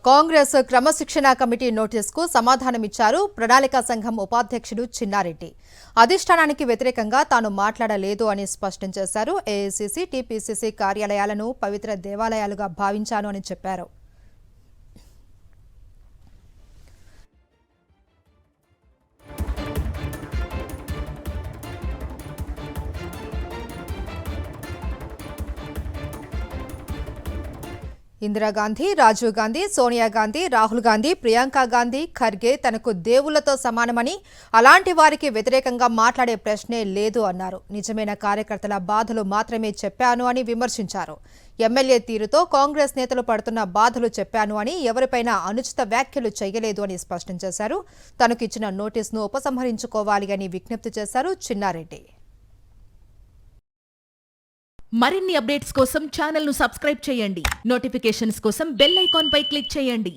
కాంగ్రెస్ క్రమశిక్షణ కమిటీ నోటీసుకు సమాధానమిచ్చారు ప్రణాళికా సంఘం ఉపాధ్యక్షుడు చిన్నారెడ్డి. అధిష్టానానికి వ్యతిరేకంగా తాను మాట్లాడలేదు అని స్పష్టం చేశారు. ఏఐసీసీ, టీపీసీసీ కార్యాలయాలను పవిత్ర దేవాలయాలుగా భావించాను అని చెప్పారు. ఇందిరాగాంధీ, రాజీవ్ గాంధీ, సోనియా గాంధీ, రాహుల్ గాంధీ, ప్రియాంక గాంధీ, ఖర్గే తనకు దేవుళ్లతో సమానమని, అలాంటి వారికి వ్యతిరేకంగా మాట్లాడే ప్రశ్నే లేదు అన్నారు. నిజమైన కార్యకర్తల బాధలు మాత్రమే చెప్పాను అని విమర్శించారు. ఎమ్మెల్యే తీరుతో కాంగ్రెస్ నేతలు పడుతున్న బాధలు చెప్పాను అని, ఎవరిపైనా అనుచిత వ్యాఖ్యలు చేయలేదు అని స్పష్టం చేశారు. తనకిచ్చిన నోటీసును ఉపసంహరించుకోవాలి అని విజ్ఞప్తి చేశారు చిన్నారెడ్డి. మరిన్ని అప్డేట్స్ కోసం ఛానల్ ను సబ్స్క్రైబ్ చేయండి. నోటిఫికేషన్స్ కోసం బెల్ ఐకాన్ పై క్లిక్ చేయండి.